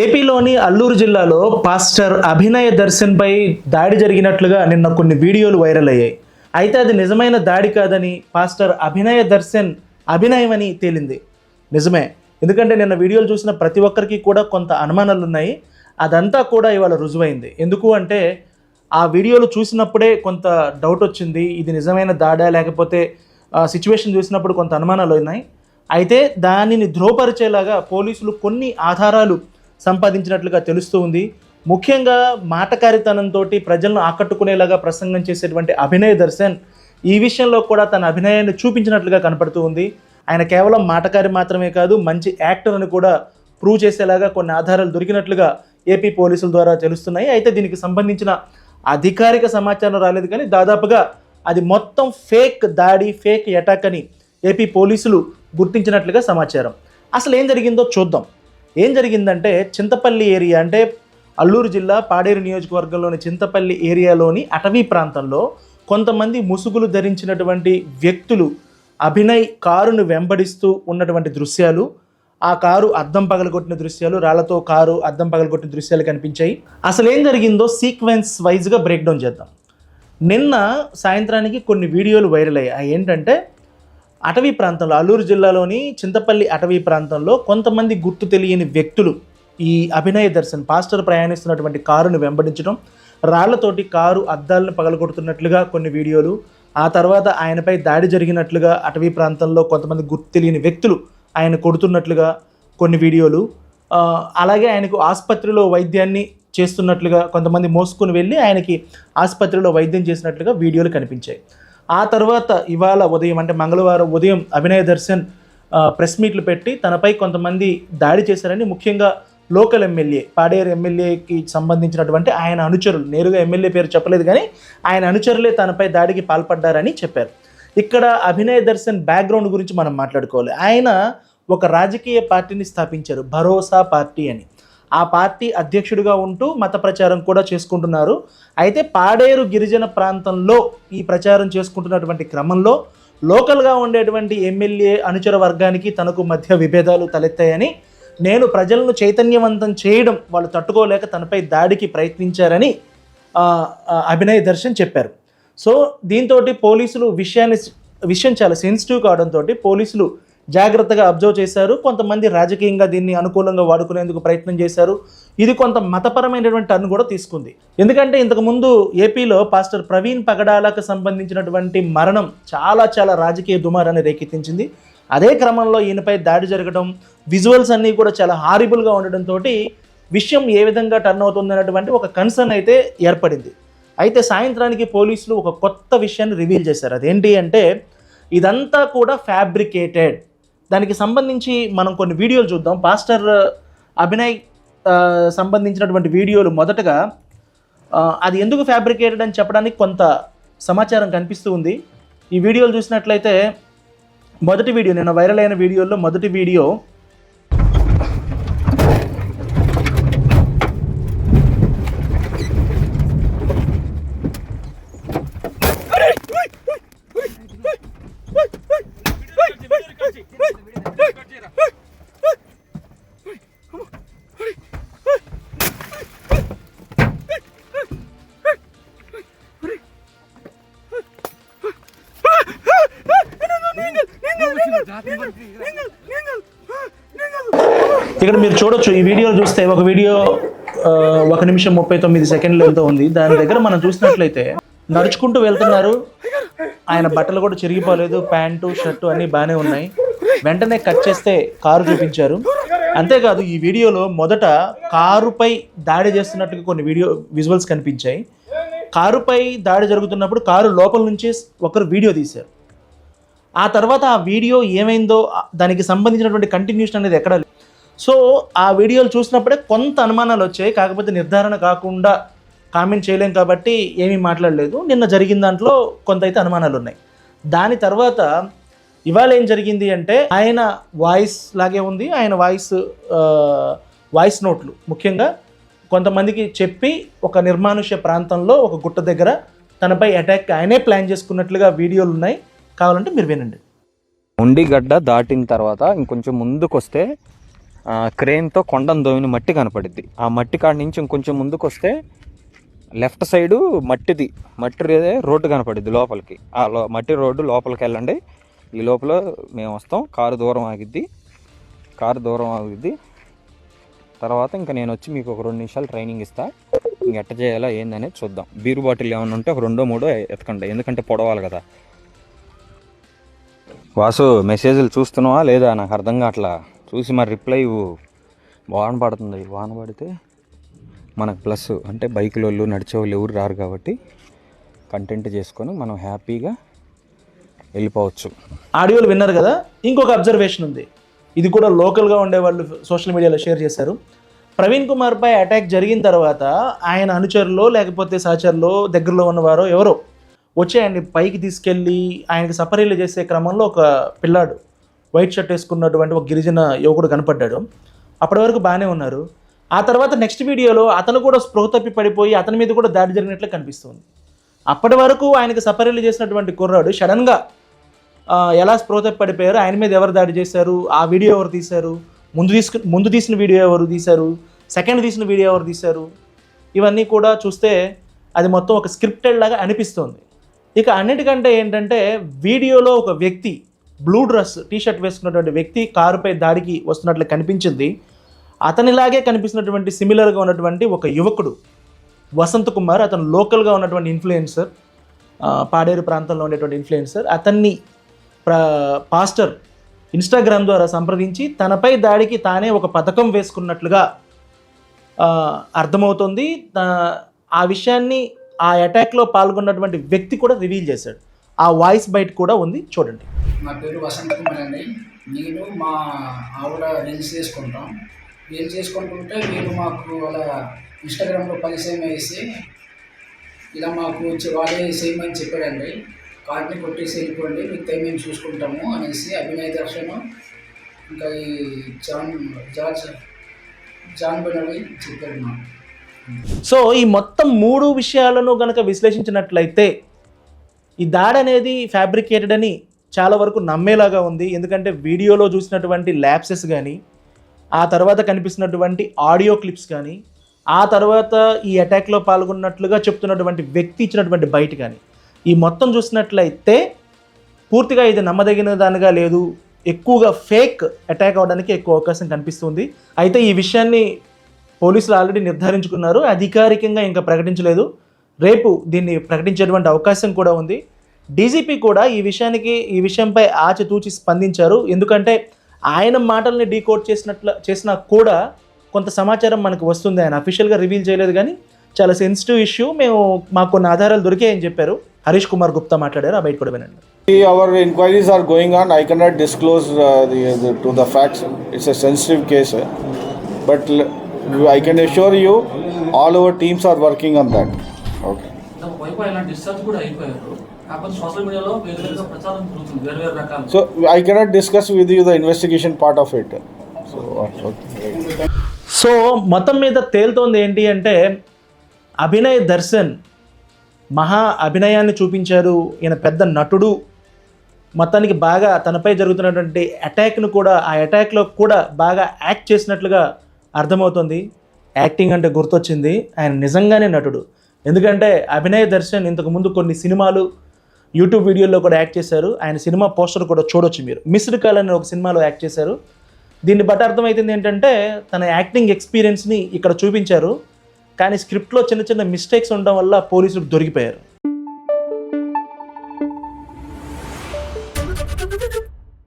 ఏపీలోని అల్లూరు జిల్లాలో పాస్టర్ అభినయ దర్శన్ పై దాడి జరిగినట్లుగా నిన్న కొన్ని వీడియోలు వైరల్ అయ్యాయి. అయితే అది నిజమైన దాడి కాదని పాస్టర్ అభినయ దర్శన్ అభినయం అని తేలింది. నిజమే, ఎందుకంటే నిన్న వీడియోలు చూసిన ప్రతి ఒక్కరికి కూడా కొంత అనుమానాలు ఉన్నాయి. అదంతా కూడా ఇవాళ రుజువైంది. ఎందుకు అంటే ఆ వీడియోలు చూసినప్పుడే కొంత డౌట్ వచ్చింది, ఇది నిజమైన దాడా లేకపోతే సిచ్యువేషన్ చూసినప్పుడు కొంత అనుమానాలు ఉన్నాయి. అయితే దానిని ధ్రువపరిచేలాగా పోలీసులు కొన్ని ఆధారాలు సంపాదించినట్లుగా తెలుస్తూ ఉంది. ముఖ్యంగా మాటకారితనంతో ప్రజలను ఆకట్టుకునేలాగా ప్రసంగం చేసేటువంటి అభినయ దర్శన్ ఈ విషయంలో కూడా తన అభినయాన్ని చూపించినట్లుగా కనపడుతూ ఉంది. ఆయన కేవలం మాటకారి మాత్రమే కాదు, మంచి యాక్టర్ అని కూడా ప్రూవ్ చేసేలాగా కొన్ని ఆధారాలు దొరికినట్లుగా ఏపీ పోలీసుల ద్వారా తెలుస్తున్నాయి. అయితే దీనికి సంబంధించిన అధికారిక సమాచారం రాలేదు, కానీ దాదాపుగా అది మొత్తం ఫేక్ దాడి, ఫేక్ అటాక్ అని ఏపీ పోలీసులు గుర్తించినట్లుగా సమాచారం. అసలు ఏం జరిగిందో చూద్దాం. ఏం జరిగిందంటే చింతపల్లి ఏరియా, అంటే అల్లూరు జిల్లా పాడేరు నియోజకవర్గంలోని చింతపల్లి ఏరియాలోని అటవీ ప్రాంతంలో కొంతమంది ముసుగులు ధరించినటువంటి వ్యక్తులు అభినయ్ కారును వెంబడిస్తూ ఉన్నటువంటి దృశ్యాలు, ఆ కారు అద్దం పగలగొట్టిన దృశ్యాలు, రాళ్లతో కారు అద్దం పగలగొట్టిన దృశ్యాలు కనిపించాయి. అసలు ఏం జరిగిందో సీక్వెన్స్ వైజ్గా బ్రేక్ డౌన్ చేద్దాం. నిన్న సాయంత్రానికి కొన్ని వీడియోలు వైరల్ అయ్యాయి. ఏంటంటే అటవీ ప్రాంతంలో, అల్లూరు జిల్లాలోని చింతపల్లి అటవీ ప్రాంతంలో కొంతమంది గుర్తు తెలియని వ్యక్తులు ఈ అభినయ దర్శన్ పాస్టర్ ప్రయాణిస్తున్నటువంటి కారును వెంబడించడం, రాళ్లతోటి కారు అద్దాలను పగలగొడుతున్నట్లుగా కొన్ని వీడియోలు, ఆ తర్వాత ఆయనపై దాడి జరిగినట్లుగా అటవీ ప్రాంతంలో కొంతమంది గుర్తు తెలియని వ్యక్తులు ఆయన కొడుతున్నట్లుగా కొన్ని వీడియోలు, అలాగే ఆయనకు ఆసుపత్రిలో వైద్యాన్ని చేస్తున్నట్లుగా కొంతమంది మోసుకొని వెళ్ళి ఆయనకి ఆసుపత్రిలో వైద్యం చేసినట్లుగా వీడియోలు కనిపించాయి. ఆ తర్వాత ఇవాళ ఉదయం, అంటే మంగళవారం ఉదయం అభినయ దర్శన్ ప్రెస్ మీట్లు పెట్టి తనపై కొంతమంది దాడి చేశారని, ముఖ్యంగా లోకల్ ఎమ్మెల్యే, పాడేరు ఎమ్మెల్యేకి సంబంధించినటువంటి ఆయన అనుచరులు, నేరుగా ఎమ్మెల్యే పేరు చెప్పలేదు కానీ ఆయన అనుచరులే తనపై దాడికి పాల్పడ్డారని చెప్పారు. ఇక్కడ అభినయ దర్శన్ బ్యాక్గ్రౌండ్ గురించి మనం మాట్లాడుకోవాలి. ఆయన ఒక రాజకీయ పార్టీని స్థాపించారు, భరోసా పార్టీ అని. ఆ పార్టీ అధ్యక్షుడిగా ఉంటూ మత ప్రచారం కూడా చేసుకుంటున్నారు. అయితే పాడేరు గిరిజన ప్రాంతంలో ఈ ప్రచారం చేసుకుంటున్నటువంటి క్రమంలో లోకల్గా ఉండేటువంటి ఎమ్మెల్యే అనుచర వర్గానికి తనకు మధ్య విభేదాలు తలెత్తాయని, నేను ప్రజలను చైతన్యవంతం చేయడం వాళ్ళు తట్టుకోలేక తనపై దాడికి ప్రయత్నించారని అభినయ దర్శన్ చెప్పారు. సో దీంతో పోలీసులు విషయం చాలా సెన్సిటివ్ కావడంతో పోలీసులు జాగ్రత్తగా అబ్జర్వ్ చేశారు. కొంతమంది రాజకీయంగా దీన్ని అనుకూలంగా వాడుకునేందుకు ప్రయత్నం చేశారు. ఇది కొంత మతపరమైనటువంటి టర్న్ కూడా తీసుకుంది. ఎందుకంటే ఇంతకుముందు ఏపీలో పాస్టర్ ప్రవీణ్ పగడాలకు సంబంధించినటువంటి మరణం చాలా రాజకీయ దుమారాన్ని రేకెత్తించింది. అదే క్రమంలో ఈయనపై దాడి జరగడం, విజువల్స్ అన్నీ కూడా చాలా హారిబుల్గా ఉండడంతో విషయం ఏ విధంగా టర్న్ అవుతుంది అన్నటువంటి ఒక కన్సర్న్ అయితే ఏర్పడింది. అయితే సాయంత్రానికి పోలీసులు ఒక కొత్త విషయాన్ని రివీల్ చేశారు. అదేంటి అంటే ఇదంతా కూడా ఫ్యాబ్రికేటెడ్. దానికి సంబంధించి మనం కొన్ని వీడియోలు చూద్దాం. పాస్టర్ అభినయ్ సంబంధించినటువంటి వీడియోలు మొదటగా అది ఎందుకు ఫ్యాబ్రికేటెడ్ అని చెప్పడానికి కొంత సమాచారం కనిపిస్తూ ఉంది. ఈ వీడియోలు చూసినట్లయితే మొదటి వీడియో, నిన్న వైరల్ అయిన వీడియోల్లో మొదటి వీడియో ఇక్కడ మీరు చూడొచ్చు. ఈ వీడియోలు చూస్తే ఒక వీడియో 1 నిమిషం 39 సెకండ్లు ఎంతో ఉంది. దాని దగ్గర మనం చూసినట్లయితే నడుచుకుంటూ వెళ్తున్నారు. ఆయన బట్టలు కూడా చిరిగిపోలేదు, ప్యాంటు షర్టు అన్నీ బాగానే ఉన్నాయి. వెంటనే కట్ చేస్తే కారు చూపించారు. అంతేకాదు ఈ వీడియోలో మొదట కారుపై దాడి చేస్తున్నట్టుగా కొన్ని విజువల్స్ కనిపించాయి. కారుపై దాడి జరుగుతున్నప్పుడు కారు లోపల నుంచి ఒకరు వీడియో తీశారు. ఆ తర్వాత ఆ వీడియో ఏమైందో దానికి సంబంధించినటువంటి కంటిన్యూషన్ అనేది ఎక్కడ. సో ఆ వీడియోలు చూసినప్పుడే కొంత అనుమానాలు వచ్చాయి. కాకపోతే నిర్ధారణ కాకుండా కామెంట్ చేయలేం కాబట్టి ఏమీ మాట్లాడలేదు. నిన్న జరిగిన దాంట్లో కొంత అయితే అనుమానాలు ఉన్నాయి. దాని తర్వాత ఇవాళ ఏం జరిగింది అంటే ఆయన వాయిస్ లాగే ఉంది. ఆయన వాయిస్ నోట్లు ముఖ్యంగా కొంతమందికి చెప్పి ఒక నిర్మానుష్య ప్రాంతంలో ఒక గుట్ట దగ్గర తనపై అటాక్ ఆయనే ప్లాన్ చేసుకున్నట్లుగా వీడియోలు ఉన్నాయి, కావాలంటే మీరు వినండి. ఉండిగడ్డ దాటిన తర్వాత ఇంకొంచెం ముందుకు వస్తే క్రెయిన్తో కొండను దోవిన మట్టి కనపడిద్ది. ఆ మట్టి కాడ నుంచి ఇంకొంచెం ముందుకు వస్తే లెఫ్ట్ సైడు మట్టి రోడ్డు కనపడిద్ది లోపలికి. మట్టి రోడ్డు లోపలికి వెళ్ళండి. ఈ లోపల మేము వస్తాం. కారు దూరం ఆగిద్ది. తర్వాత ఇంకా నేను వచ్చి మీకు ఒక 2 నిమిషాలు ట్రైనింగ్ ఇస్తా. ఇంక ఎట్ట చేయాలా ఏందనేది చూద్దాం. బీరు బాటిల్ ఏమైనా ఉంటే ఒక 2 3 ఎతకండి, ఎందుకంటే పొడవాలి కదా. వాసు, మెసేజ్లు చూస్తున్నావా లేదా? నాకు అర్థం కావట్లా. చూసి మరి రిప్లై ఇవ్వు. వాన పడుతుంది. వాన పడితే మనకు ప్లస్, అంటే బైకుల వాళ్ళు నడిచే వాళ్ళు ఎవరు రారు కాబట్టి కంటెంట్ చేసుకొని మనం హ్యాపీగా వెళ్ళిపోవచ్చు. ఆడియోలు విన్నారు కదా. ఇంకొక అబ్జర్వేషన్ ఉంది, ఇది కూడా లోకల్గా ఉండేవాళ్ళు సోషల్ మీడియాలో షేర్ చేశారు. ప్రవీణ్ కుమార్పై అటాక్ జరిగిన తర్వాత ఆయన అనుచరులో లేకపోతే సహచరులో దగ్గరలో ఉన్నవారో ఎవరో వచ్చి ఆయన్ని పైకి తీసుకెళ్ళి ఆయనకి సపరీలు చేసే క్రమంలో ఒక పిల్లాడు వైట్ షర్ట్ వేసుకున్నటువంటి ఒక గిరిజన యువకుడు కనపడ్డాడు. అప్పటి వరకు బాగానే ఉన్నారు. ఆ తర్వాత నెక్స్ట్ వీడియోలో అతను కూడా స్పృహ తప్పి పడిపోయి అతని మీద కూడా దాడి జరిగినట్లు కనిపిస్తుంది. అప్పటి వరకు ఆయనకి సపరీలు చేసినటువంటి కుర్రాడు సడన్గా ఎలా స్పృహ తప్పి పడిపోయారు, ఆయన మీద ఎవరు దాడి చేశారు, ఆ వీడియో ఎవరు తీశారు, ముందు తీసిన వీడియో ఎవరు తీశారు, సెకండ్ తీసిన వీడియో ఎవరు తీశారు, ఇవన్నీ కూడా చూస్తే అది మొత్తం ఒక స్క్రిప్టెడ్ లాగా అనిపిస్తుంది. ఇక అన్నిటికంటే ఏంటంటే వీడియోలో ఒక వ్యక్తి బ్లూ డ్రెస్ టీషర్ట్ వేసుకున్నటువంటి వ్యక్తి కారుపై దాడికి వస్తున్నట్లు కనిపించింది. అతనిలాగే కనిపిస్తున్నటువంటి సిమిలర్గా ఉన్నటువంటి ఒక యువకుడు వసంత్ కుమార్, అతను లోకల్గా ఉన్నటువంటి ఇన్ఫ్లుయెన్సర్, పాడేరు ప్రాంతంలో ఉండేటువంటి ఇన్ఫ్లుయెన్సర్. అతన్ని పాస్టర్ ఇన్స్టాగ్రామ్ ద్వారా సంప్రదించి తనపై దాడికి తానే ఒక పథకం వేసుకున్నట్లుగా అర్థమవుతుంది. ఆ విషయాన్ని ఆ అటాక్లో పాల్గొన్నటువంటి వ్యక్తి కూడా రివీల్ చేశాడు. ఆ వాయిస్ బైట్ కూడా ఉంది, చూడండి. నా పేరు వసంత్ కుమార్ అండి. నేను మా ఆవిడ రీల్స్ చేసుకుంటుంటే వీళ్ళు మాకు అలా ఇన్స్టాగ్రామ్లో పరిచయం వేసి ఇలా మాకు వాళ్ళే చేయమని చెప్పాడండి. కార్డ్ని కొట్టేసి వెళ్ళిపోండి, మిగతా మేము చూసుకుంటాము అనేసి అభినయ్ దర్శన్ ఇంకా ఈ జాన్ బెనర్జీ చెప్పారు మాకు. సో ఈ మొత్తం 3 విషయాలను కనుక విశ్లేషించినట్లయితే ఈ దాడి అనేది ఫ్యాబ్రికేటెడ్ అని చాలా వరకు నమ్మేలాగా ఉంది. ఎందుకంటే వీడియోలో చూసినటువంటి ల్యాప్సెస్ కానీ, ఆ తర్వాత కనిపిస్తున్నటువంటి ఆడియో క్లిప్స్ కానీ, ఆ తర్వాత ఈ అటాక్లో పాల్గొన్నట్లుగా చెప్తున్నటువంటి వ్యక్తి ఇచ్చినటువంటి బయట కానీ, ఈ మొత్తం చూసినట్లయితే పూర్తిగా ఇది నమ్మదగిన దానిగా లేదు. ఎక్కువగా ఫేక్ అటాక్ అవడానికి ఎక్కువ అవకాశం కనిపిస్తుంది. అయితే ఈ విషయాన్ని పోలీసులు ఆల్రెడీ నిర్ధారించుకున్నారు, అధికారికంగా ఇంకా ప్రకటించలేదు. రేపు దీన్ని ప్రకటించేటువంటి అవకాశం కూడా ఉంది. డీజీపీ కూడా ఈ విషయంపై ఆచితూచి స్పందించారు. ఎందుకంటే ఆయన మాటల్ని డీకోడ్ చేసినా కూడా కొంత సమాచారం మనకు వస్తుంది. ఆయన అఫీషియల్గా రివీల్ చేయలేదు, కానీ చాలా సెన్సిటివ్ ఇష్యూ, మాకు కొన్ని ఆధారాలు దొరికాయని చెప్పారు. హరీష్ కుమార్ గుప్తా మాట్లాడారు, ఆ బయట కూడా వినండి. Our inquiries are going on. I cannot disclose to the facts. It's a sensitive case, but I can assure you all our teams are working on that. Okay. So I cannot discuss with you the investigation part of it. So మొత్తం మీద తేలుతోంది ఏంటి అంటే అభినయ్ దర్శన్ మహా అభినయాన్ని చూపించారు. ఈయన పెద్ద నటుడు. మొత్తానికి బాగా తనపై జరుగుతున్నటువంటి అటాక్ను కూడా, ఆ అటాక్లో కూడా బాగా యాక్ట్ చేసినట్లుగా అర్థమవుతుంది. యాక్టింగ్ అంటే గుర్తొచ్చింది, ఆయన నిజంగానే నటుడు. ఎందుకంటే అభినయ్ దర్శన్ ఇంతకుముందు కొన్ని సినిమాలు, యూట్యూబ్ వీడియోల్లో కూడా యాక్ట్ చేశారు. ఆయన సినిమా పోస్టర్ కూడా చూడొచ్చు మీరు. మిస్డ్ కాల్ అనే ఒక సినిమాలో యాక్ట్ చేశారు. దీన్ని బట్టి అర్థమవుతుంది ఏంటంటే తన యాక్టింగ్ ఎక్స్పీరియన్స్ని ఇక్కడ చూపించారు, కానీ స్క్రిప్ట్లో చిన్న చిన్న మిస్టేక్స్ ఉండడం వల్ల పోలీసులకు దొరికిపోయారు.